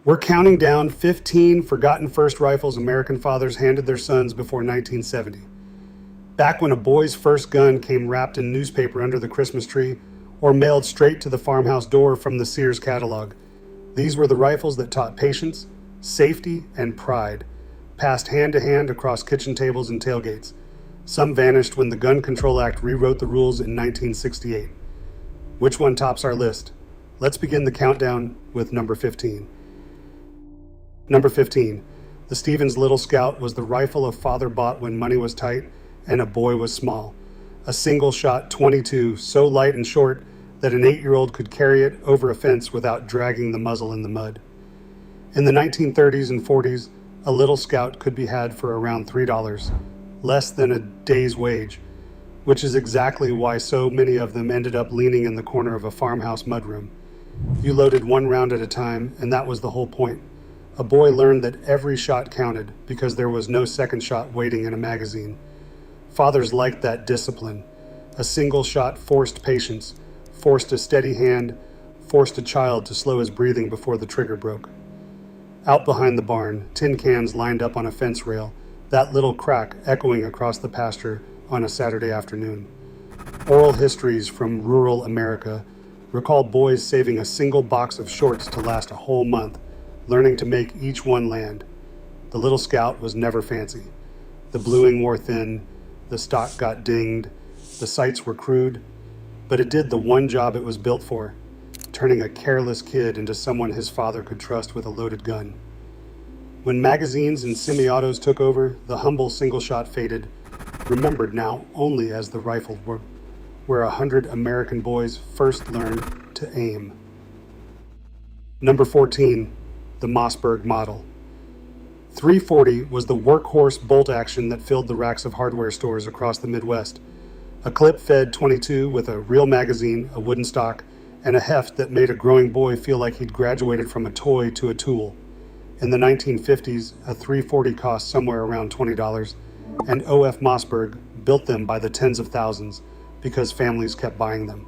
We're counting down 15 forgotten first rifles American fathers handed their sons before 1970. Back when a boy's first gun came wrapped in newspaper under the Christmas tree or mailed straight to the farmhouse door from the Sears catalog. These were the rifles that taught patience, safety, and pride, passed hand to hand across kitchen tables and tailgates. Some vanished when the Gun Control Act rewrote the rules in 1968. Which one tops our list? Let's begin the countdown with number 15. Number 15. The Stevens Little Scout was the rifle a father bought when money was tight and a boy was small. A single-shot .22, so light and short that an 8-year-old could carry it over a fence without dragging the muzzle in the mud. In the 1930s and 40s, a Little Scout could be had for around $3, less than a day's wage, which is exactly why so many of them ended up leaning in the corner of a farmhouse mudroom. You loaded one round at a time, and that was the whole point. A boy learned that every shot counted because there was no second shot waiting in a magazine. Fathers liked that discipline. A single shot forced patience, forced a steady hand, forced a child to slow his breathing before the trigger broke. Out behind the barn, tin cans lined up on a fence rail, that little crack echoing across the pasture on a Saturday afternoon. Oral histories from rural America recall boys saving a single box of shorts to last a whole month, learning to make each one land. The Little Scout was never fancy. The bluing wore thin, the stock got dinged, the sights were crude, but it did the one job it was built for, turning a careless kid into someone his father could trust with a loaded gun. When magazines and semi-autos took over, the humble single shot faded, remembered now only as the rifle where 100 American boys first learned to aim. Number 14. The Mossberg Model. 340 was the workhorse bolt action that filled the racks of hardware stores across the Midwest. A clip-fed .22 with a real magazine, a wooden stock, and a heft that made a growing boy feel like he'd graduated from a toy to a tool. In the 1950s, a 340 cost somewhere around $20, and O.F. Mossberg built them by the tens of thousands because families kept buying them.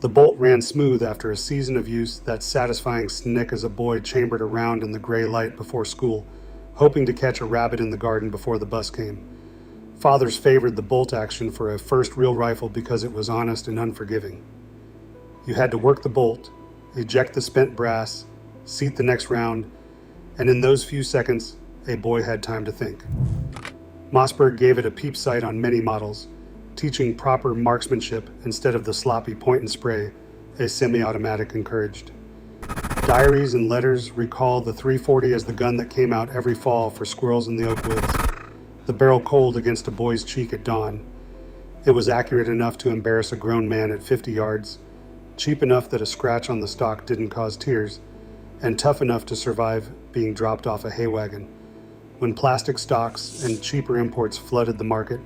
The bolt ran smooth after a season of use, that satisfying snick as a boy chambered around in the gray light before school, hoping to catch a rabbit in the garden before the bus came. Fathers favored the bolt action for a first real rifle because it was honest and unforgiving. You had to work the bolt, eject the spent brass, seat the next round, and in those few seconds, a boy had time to think. Mossberg gave it a peep sight on many models, teaching proper marksmanship instead of the sloppy point and spray a semi-automatic encouraged. Diaries and letters recall the 340 as the gun that came out every fall for squirrels in the oak woods, the barrel cold against a boy's cheek at dawn. It was accurate enough to embarrass a grown man at 50 yards, cheap enough that a scratch on the stock didn't cause tears, and tough enough to survive being dropped off a hay wagon. When plastic stocks and cheaper imports flooded the market,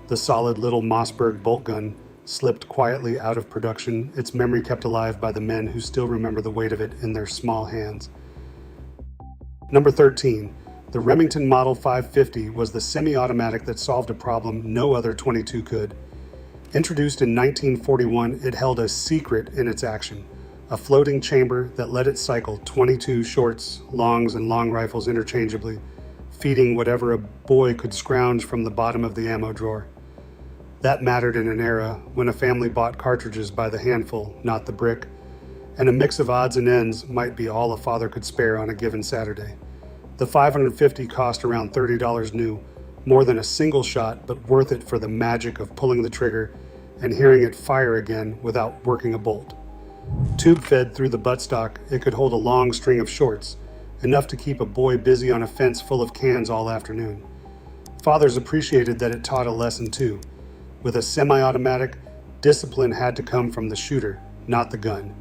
the solid little Mossberg bolt gun slipped quietly out of production, its memory kept alive by the men who still remember the weight of it in their small hands. Number 13. The Remington Model 550 was the semi-automatic that solved a problem no other .22 could. Introduced in 1941, it held a secret in its action, a floating chamber that let it cycle .22 shorts, longs, and long rifles interchangeably, feeding whatever a boy could scrounge from the bottom of the ammo drawer. That mattered in an era when a family bought cartridges by the handful, not the brick, and a mix of odds and ends might be all a father could spare on a given Saturday. The 550 cost around $30 new, more than a single shot, but worth it for the magic of pulling the trigger and hearing it fire again without working a bolt. Tube-fed through the buttstock, it could hold a long string of shorts, enough to keep a boy busy on a fence full of cans all afternoon. Fathers appreciated that it taught a lesson too. With a semi-automatic, discipline had to come from the shooter, not the gun.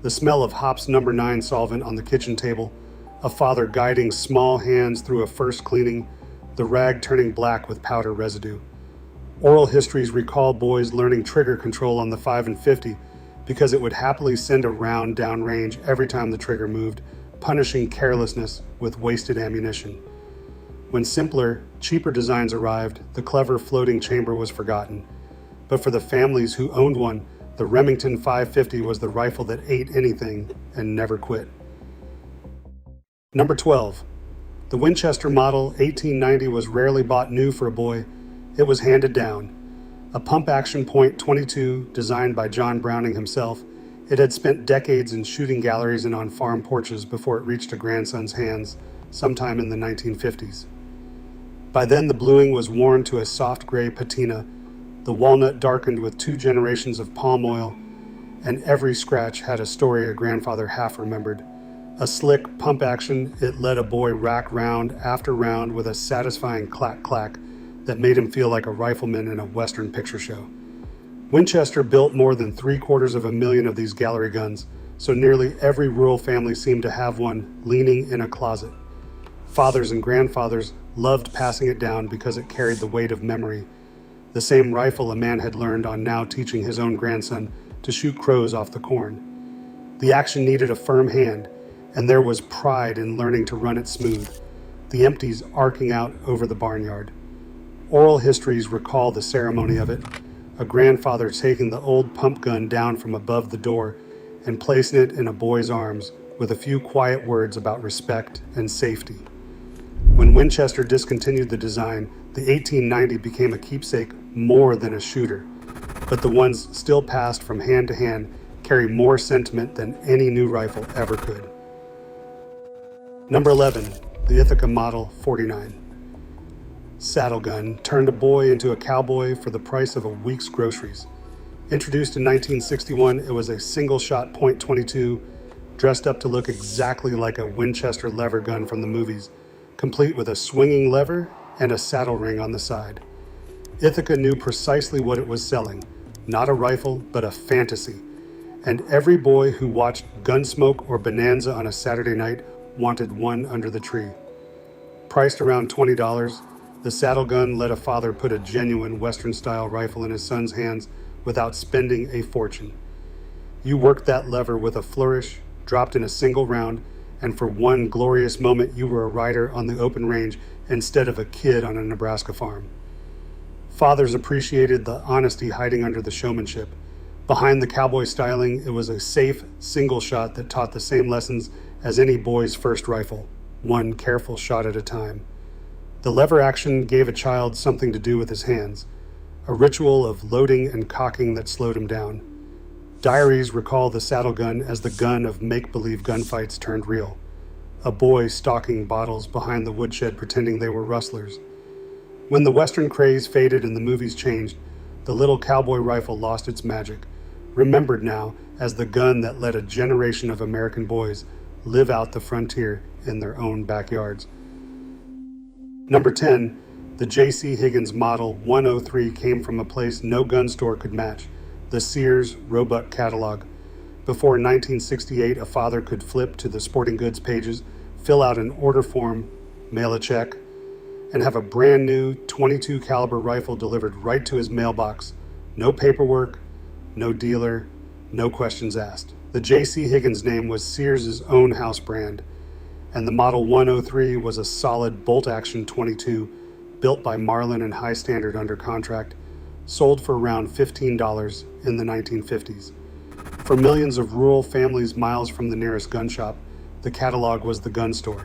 The smell of Hop's No. 9 solvent on the kitchen table, a father guiding small hands through a first cleaning, the rag turning black with powder residue. Oral histories recall boys learning trigger control on the 5 and 50 because it would happily send a round downrange every time the trigger moved, punishing carelessness with wasted ammunition. When simpler, cheaper designs arrived, the clever floating chamber was forgotten. But for the families who owned one, the Remington 550 was the rifle that ate anything and never quit. Number 12. The Winchester Model 1890 was rarely bought new for a boy. It was handed down. A pump-action .22 designed by John Browning himself, it had spent decades in shooting galleries and on farm porches before it reached a grandson's hands sometime in the 1950s. By then, the bluing was worn to a soft gray patina, the walnut darkened with 2 generations of palm oil, and every scratch had a story a grandfather half remembered. A slick pump action, it let a boy rack round after round with a satisfying clack-clack that made him feel like a rifleman in a Western picture show. Winchester built more than 750,000 of these gallery guns, so nearly every rural family seemed to have one leaning in a closet. Fathers and grandfathers loved passing it down because it carried the weight of memory, the same rifle a man had learned on now teaching his own grandson to shoot crows off the corn. The action needed a firm hand, and there was pride in learning to run it smooth, the empties arcing out over the barnyard. Oral histories recall the ceremony of it, a grandfather taking the old pump gun down from above the door and placing it in a boy's arms with a few quiet words about respect and safety. When Winchester discontinued the design, the 1890 became a keepsake more than a shooter, but the ones still passed from hand to hand carry more sentiment than any new rifle ever could. Number 11, the Ithaca Model 49. Saddle gun turned a boy into a cowboy for the price of a week's groceries. Introduced in 1961, it was a single-shot .22, dressed up to look exactly like a Winchester lever gun from the movies, complete with a swinging lever and a saddle ring on the side. Ithaca knew precisely what it was selling, not a rifle, but a fantasy. And every boy who watched Gunsmoke or Bonanza on a Saturday night wanted one under the tree. Priced around $20, the saddle gun let a father put a genuine Western-style rifle in his son's hands without spending a fortune. You worked that lever with a flourish, dropped in a single round, and for one glorious moment you were a rider on the open range instead of a kid on a Nebraska farm. Fathers appreciated the honesty hiding under the showmanship. Behind the cowboy styling, it was a safe, single shot that taught the same lessons as any boy's first rifle, one careful shot at a time. The lever action gave a child something to do with his hands, a ritual of loading and cocking that slowed him down. Diaries recall the saddle gun as the gun of make-believe gunfights turned real, a boy stalking bottles behind the woodshed pretending they were rustlers. When the Western craze faded and the movies changed, the little cowboy rifle lost its magic, remembered now as the gun that let a generation of American boys live out the frontier in their own backyards. Number 10, the J.C. Higgins Model 103 came from a place no gun store could match, the Sears Roebuck catalog. Before 1968, a father could flip to the sporting goods pages, fill out an order form, mail a check, and have a brand new .22 caliber rifle delivered right to his mailbox. No paperwork, no dealer, no questions asked. The J.C. Higgins name was Sears' own house brand, and the Model 103 was a solid bolt-action .22 built by Marlin and High Standard under contract, sold for around $15 in the 1950s. For millions of rural families miles from the nearest gun shop, the catalog was the gun store,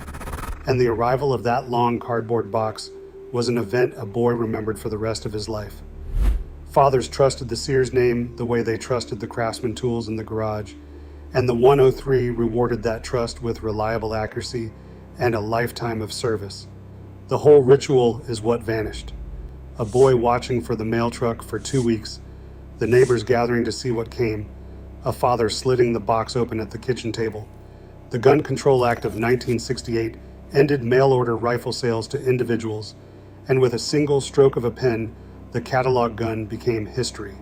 and the arrival of that long cardboard box was an event a boy remembered for the rest of his life. Fathers trusted the Sears name the way they trusted the Craftsman tools in the garage, and the 103 rewarded that trust with reliable accuracy and a lifetime of service. The whole ritual is what vanished. A boy watching for the mail truck for 2 weeks, the neighbors gathering to see what came, a father slitting the box open at the kitchen table. The Gun Control Act of 1968 ended mail-order rifle sales to individuals, and with a single stroke of a pen, the catalog gun became history.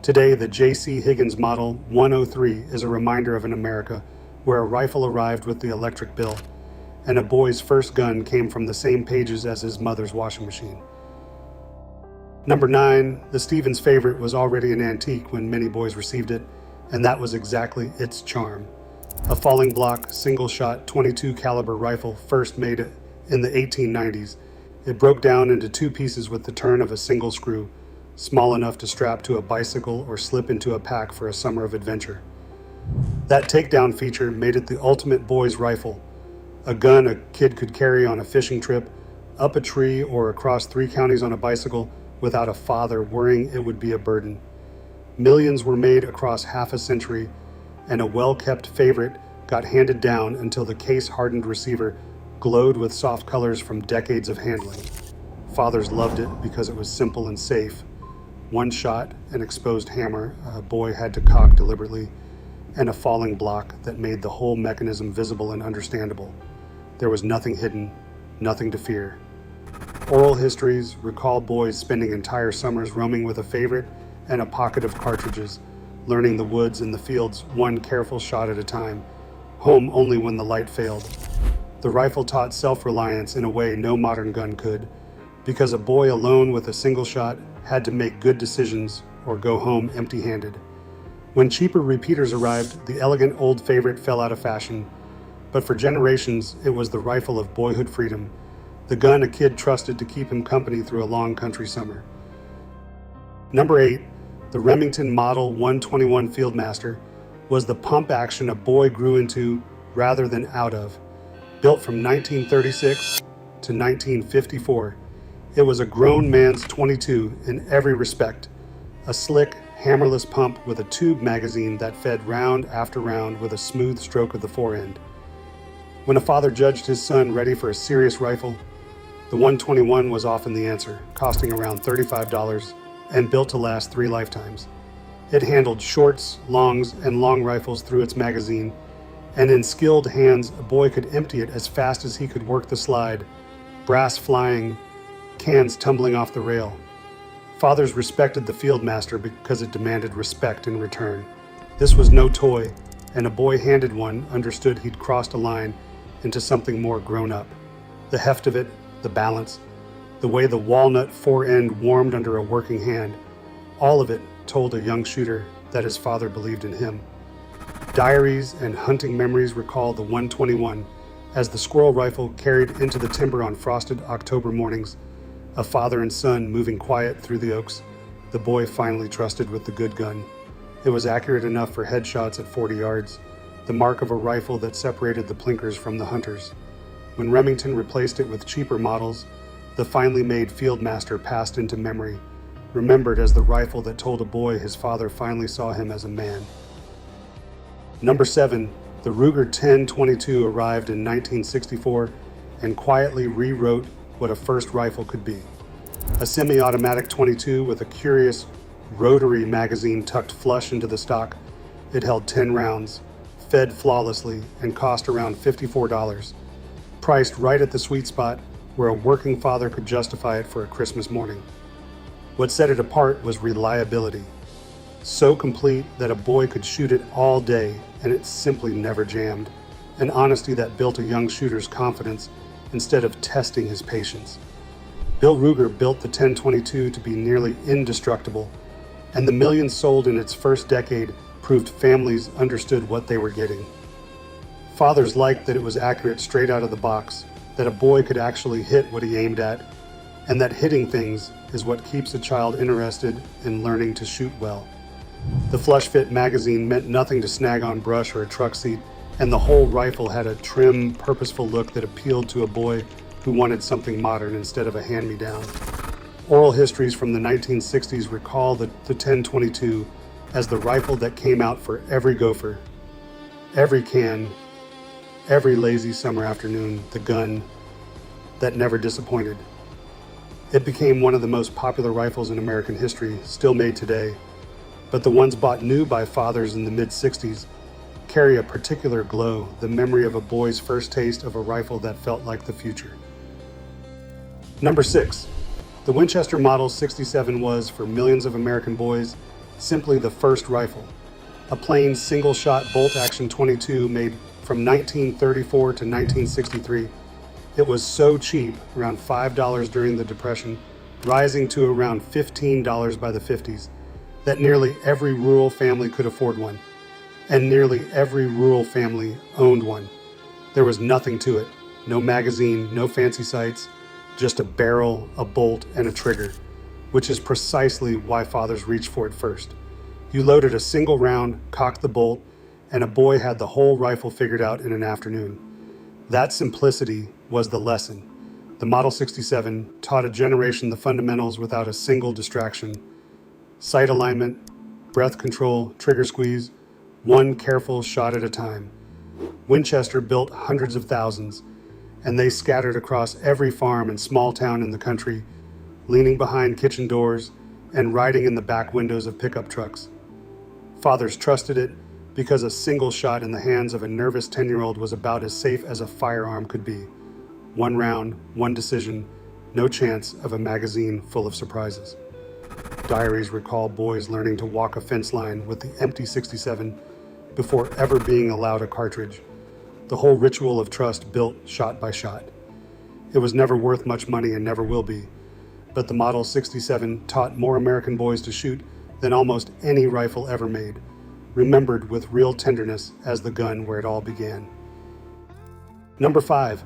Today, the J.C. Higgins Model 103 is a reminder of an America where a rifle arrived with the electric bill, and a boy's first gun came from the same pages as his mother's washing machine. Number 9, the Stevens favorite was already an antique when many boys received it, and that was exactly its charm. A falling block, single-shot .22 caliber rifle first made in the 1890s. It broke down into 2 pieces with the turn of a single screw, small enough to strap to a bicycle or slip into a pack for a summer of adventure. That takedown feature made it the ultimate boy's rifle, a gun a kid could carry on a fishing trip, up a tree, or across 3 counties on a bicycle without a father worrying it would be a burden. Millions were made across half a century, and a well-kept favorite got handed down until the case-hardened receiver glowed with soft colors from decades of handling. Fathers loved it because it was simple and safe. One shot, an exposed hammer a boy had to cock deliberately, and a falling block that made the whole mechanism visible and understandable. There was nothing hidden, nothing to fear. Oral histories recall boys spending entire summers roaming with a favorite and a pocket of cartridges, learning the woods and the fields one careful shot at a time, home only when the light failed. The rifle taught self-reliance in a way no modern gun could, because a boy alone with a single shot had to make good decisions or go home empty-handed. When cheaper repeaters arrived, the elegant old favorite fell out of fashion, but for generations it was the rifle of boyhood freedom, the gun a kid trusted to keep him company through a long country summer. Number 8, the Remington Model 121 FieldMaster was the pump action a boy grew into rather than out of. Built from 1936 to 1954, it was a grown man's .22 in every respect. A slick, hammerless pump with a tube magazine that fed round after round with a smooth stroke of the forend. When a father judged his son ready for a serious rifle, the 121 was often the answer, costing around $35 and built to last 3 lifetimes. It handled shorts, longs, and long rifles through its magazine, and in skilled hands, a boy could empty it as fast as he could work the slide, brass flying, cans tumbling off the rail. Fathers respected the FieldMaster because it demanded respect in return. This was no toy, and a boy handed one understood he'd crossed a line into something more grown up. The heft of it, the balance, the way the walnut forend warmed under a working hand, all of it told a young shooter that his father believed in him. Diaries and hunting memories recall the 121 as the squirrel rifle carried into the timber on frosted October mornings, a father and son moving quiet through the oaks, the boy finally trusted with the good gun. It was accurate enough for headshots at 40 yards, the mark of a rifle that separated the plinkers from the hunters. When Remington replaced it with cheaper models, the finely made FieldMaster passed into memory, remembered as the rifle that told a boy his father finally saw him as a man. Number 7, the Ruger 10-22 arrived in 1964 and quietly rewrote what a first rifle could be. A semi-automatic .22 with a curious rotary magazine tucked flush into the stock, it held 10 rounds, fed flawlessly, and cost around $54, priced right at the sweet spot where a working father could justify it for a Christmas morning. What set it apart was reliability, so complete that a boy could shoot it all day and it simply never jammed, an honesty that built a young shooter's confidence instead of testing his patience. Bill Ruger built the 10-22 to be nearly indestructible, and the millions sold in its first decade proved families understood what they were getting. Fathers liked that it was accurate straight out of the box, that a boy could actually hit what he aimed at, and that hitting things is what keeps a child interested in learning to shoot well. The flush-fit magazine meant nothing to snag on brush or a truck seat, and the whole rifle had a trim, purposeful look that appealed to a boy who wanted something modern instead of a hand-me-down. Oral histories from the 1960s recall the 10-22 as the rifle that came out for every gopher, every can, every lazy summer afternoon, the gun that never disappointed. It became one of the most popular rifles in American history, still made today, but the ones bought new by fathers in the mid-60s carry a particular glow, the memory of a boy's first taste of a rifle that felt like the future. Number 6. The Winchester Model 67 was, for millions of American boys, simply the first rifle. A plain single-shot bolt-action .22 made from 1934 to 1963. It was so cheap, around $5 during the Depression, rising to around $15 by the 50s, that nearly every rural family could afford one, and nearly every rural family owned one. There was nothing to it, no magazine, no fancy sights, just a barrel, a bolt, and a trigger, which is precisely why fathers reached for it first. You loaded a single round, cocked the bolt, and a boy had the whole rifle figured out in an afternoon. That simplicity was the lesson. The Model 67 taught a generation the fundamentals without a single distraction. Sight alignment, breath control, trigger squeeze, one careful shot at a time. Winchester built hundreds of thousands, and they scattered across every farm and small town in the country, leaning behind kitchen doors and riding in the back windows of pickup trucks. Fathers trusted it because a single shot in the hands of a nervous 10-year-old was about as safe as a firearm could be. One round, one decision, no chance of a magazine full of surprises. Diaries recall boys learning to walk a fence line with the empty 67 before ever being allowed a cartridge. The whole ritual of trust built shot by shot. It was never worth much money and never will be, but the Model 67 taught more American boys to shoot than almost any rifle ever made, remembered with real tenderness as the gun where it all began. Number 5.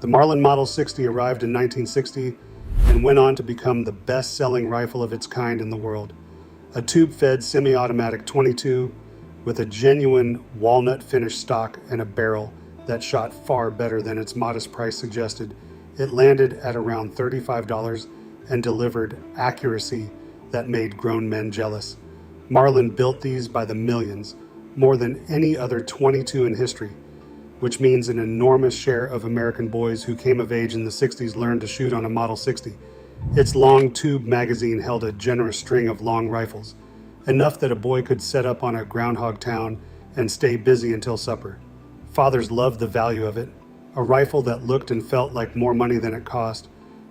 The Marlin Model 60 arrived in 1960 and went on to become the best-selling rifle of its kind in the world. A tube-fed semi-automatic .22 with a genuine walnut-finished stock and a barrel that shot far better than its modest price suggested. It landed at around $35 and delivered accuracy that made grown men jealous. Marlin built these by the millions, more than any other .22 in history, which means an enormous share of American boys who came of age in the 60s learned to shoot on a Model 60. Its long tube magazine held a generous string of long rifles, enough that a boy could set up on a groundhog town and stay busy until supper. Fathers loved the value of it, a rifle that looked and felt like more money than it cost,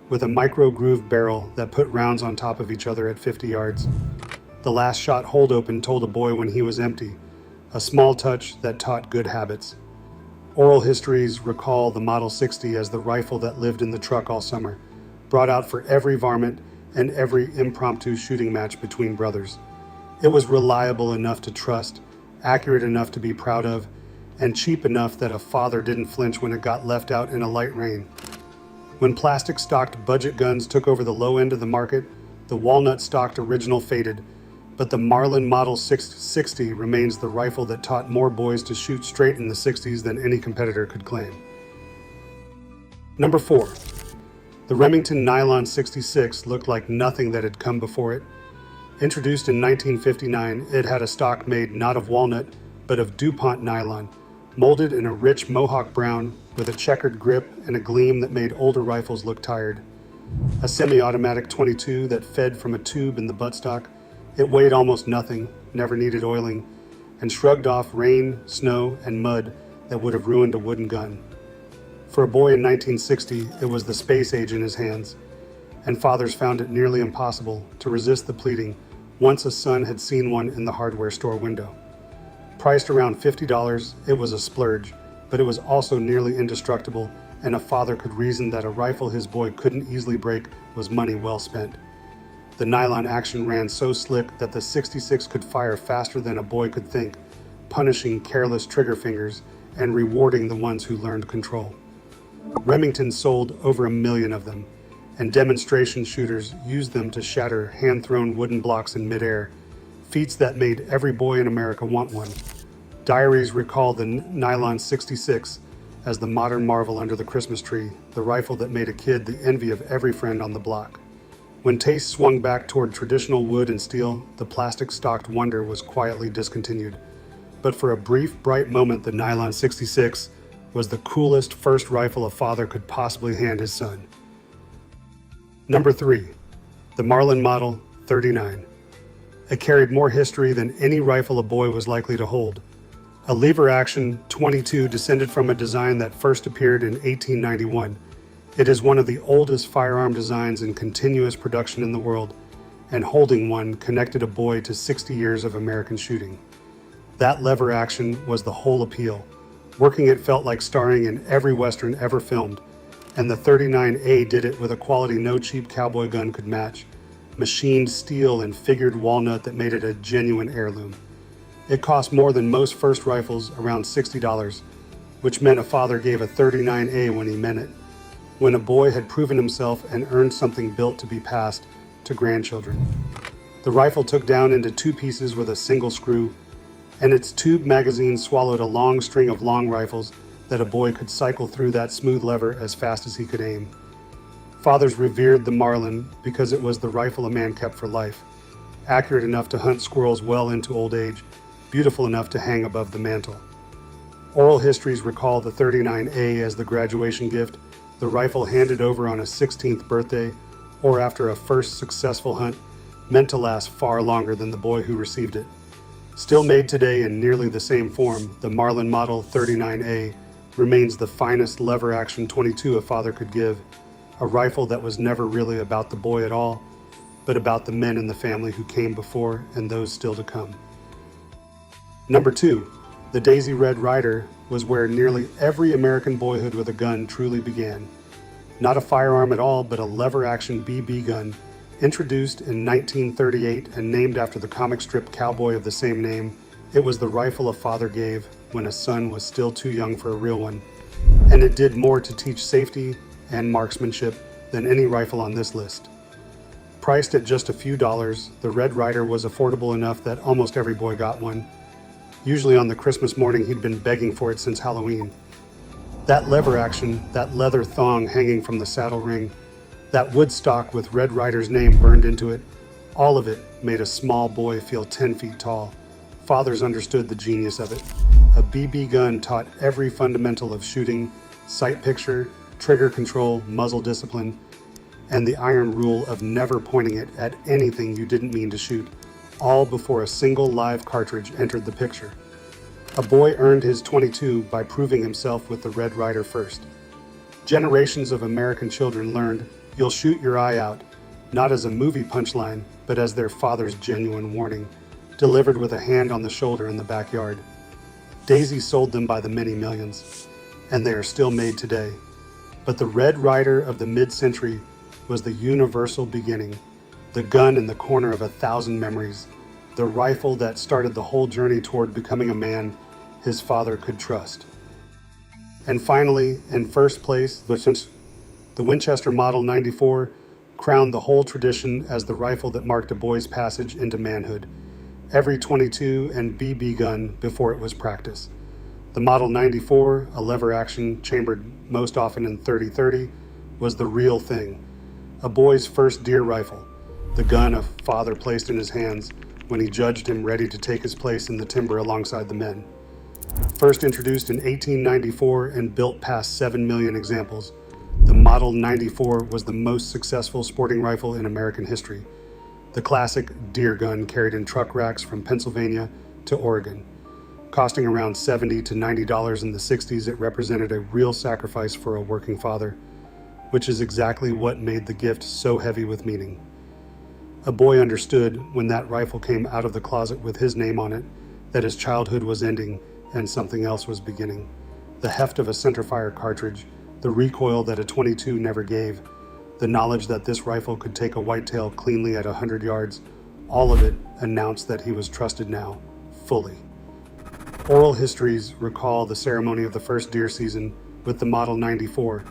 with a micro-grooved barrel that put rounds on top of each other at 50 yards. The last shot hold open told a boy when he was empty, a small touch that taught good habits. Oral histories recall the Model 60 as the rifle that lived in the truck all summer, brought out for every varmint and every impromptu shooting match between brothers. It was reliable enough to trust, accurate enough to be proud of, and cheap enough that a father didn't flinch when it got left out in a light rain. When plastic-stocked budget guns took over the low end of the market, the walnut-stocked original faded, but the Marlin Model 60 remains the rifle that taught more boys to shoot straight in the 60s than any competitor could claim. Number 4. The Remington Nylon 66 looked like nothing that had come before it. Introduced in 1959, it had a stock made not of walnut, but of DuPont nylon, molded in a rich mohawk brown with a checkered grip and a gleam that made older rifles look tired. A semi-automatic .22 that fed from a tube in the buttstock, it weighed almost nothing, never needed oiling, and shrugged off rain, snow, and mud that would have ruined a wooden gun. For a boy in 1960, it was the space age in his hands, and fathers found it nearly impossible to resist the pleading once a son had seen one in the hardware store window. Priced around $50, it was a splurge, but it was also nearly indestructible, and a father could reason that a rifle his boy couldn't easily break was money well spent. The nylon action ran so slick that the 66 could fire faster than a boy could think, punishing careless trigger fingers and rewarding the ones who learned control. Remington sold over 1 million of them, and demonstration shooters used them to shatter hand-thrown wooden blocks in midair, feats that made every boy in America want one. Diaries recall the Nylon 66 as the modern marvel under the Christmas tree, the rifle that made a kid the envy of every friend on the block. When taste swung back toward traditional wood and steel, the plastic-stocked wonder was quietly discontinued. But for a brief, bright moment, the Nylon 66 was the coolest first rifle a father could possibly hand his son. Number 3. The Marlin Model 39. It carried more history than any rifle a boy was likely to hold. A lever-action .22 descended from a design that first appeared in 1891. It is one of the oldest firearm designs in continuous production in the world, and holding one connected a boy to 60 years of American shooting. That lever action was the whole appeal. Working it felt like starring in every Western ever filmed, and the 39A did it with a quality no cheap cowboy gun could match. Machined steel and figured walnut that made it a genuine heirloom. It cost more than most first rifles, around $60, which meant a father gave a 39A when he meant it, when a boy had proven himself and earned something built to be passed to grandchildren. The rifle took down into 2 pieces with a single screw, and its tube magazine swallowed a long string of long rifles that a boy could cycle through that smooth lever as fast as he could aim. Fathers revered the Marlin because it was the rifle a man kept for life, accurate enough to hunt squirrels well into old age, beautiful enough to hang above the mantel. Oral histories recall the 39A as the graduation gift, the rifle handed over on a 16th birthday or after a first successful hunt, meant to last far longer than the boy who received it. Still made today in nearly the same form, the Marlin Model 39A remains the finest lever-action .22 a father could give, a rifle that was never really about the boy at all, but about the men in the family who came before and those still to come. Number 2, the Daisy Red Ryder was where nearly every American boyhood with a gun truly began. Not a firearm at all, but a lever-action BB gun, introduced in 1938 and named after the comic strip cowboy of the same name. It was the rifle a father gave when a son was still too young for a real one, and it did more to teach safety and marksmanship than any rifle on this list. Priced at just a few dollars, the Red Ryder was affordable enough that almost every boy got one. Usually on the Christmas morning he'd been begging for it since Halloween. That lever action, that leather thong hanging from the saddle ring, that wood stock with Red Ryder's name burned into it, all of it made a small boy feel 10 feet tall. Fathers understood the genius of it. A BB gun taught every fundamental of shooting, sight picture, trigger control, muzzle discipline, and the iron rule of never pointing it at anything you didn't mean to shoot, all before a single live cartridge entered the picture. A boy earned his .22 by proving himself with the Red Ryder first. Generations of American children learned, you'll shoot your eye out, not as a movie punchline, but as their father's genuine warning, delivered with a hand on the shoulder in the backyard. Daisy sold them by the many millions, and they are still made today. But the Red Ryder of the mid-century was the universal beginning, the gun in the corner of 1,000 memories, the rifle that started the whole journey toward becoming a man his father could trust. And finally, in first place, the Winchester Model 94 crowned the whole tradition as the rifle that marked a boy's passage into manhood. Every .22 and BB gun before it was practice. The Model 94, a lever action chambered most often in .30-30, was the real thing. A boy's first deer rifle, the gun a father placed in his hands when he judged him ready to take his place in the timber alongside the men. First introduced in 1894 and built past 7 million examples, the Model 94 was the most successful sporting rifle in American history. The classic deer gun carried in truck racks from Pennsylvania to Oregon. Costing around $70 to $90 in the 60s, it represented a real sacrifice for a working father, which is exactly what made the gift so heavy with meaning. A boy understood when that rifle came out of the closet with his name on it that his childhood was ending and something else was beginning. The heft of a centerfire cartridge, the recoil that a .22 never gave, the knowledge that this rifle could take a whitetail cleanly at 100 yards, all of it announced that he was trusted now, fully. Oral histories recall the ceremony of the first deer season with the Model 94,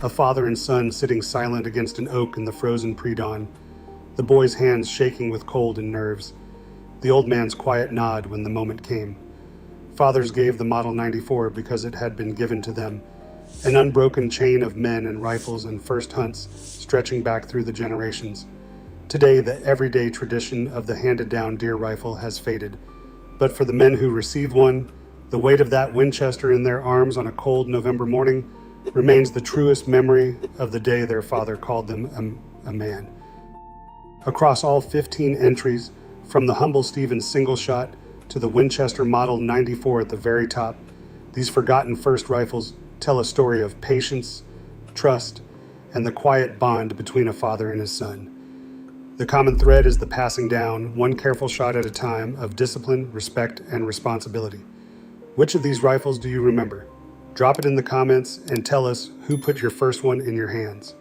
a father and son sitting silent against an oak in the frozen pre-dawn, the boy's hands shaking with cold and nerves, the old man's quiet nod when the moment came. Fathers gave the Model 94 because it had been given to them, an unbroken chain of men and rifles and first hunts stretching back through the generations. Today, the everyday tradition of the handed-down deer rifle has faded, but for the men who received one, the weight of that Winchester in their arms on a cold November morning remains the truest memory of the day their father called them a man. Across all 15 entries, from the humble Stevens single shot to the Winchester Model 94 at the very top, these forgotten first rifles tell a story of patience, trust, and the quiet bond between a father and his son. The common thread is the passing down, one careful shot at a time, of discipline, respect, and responsibility. Which of these rifles do you remember? Drop it in the comments and tell us who put your first one in your hands.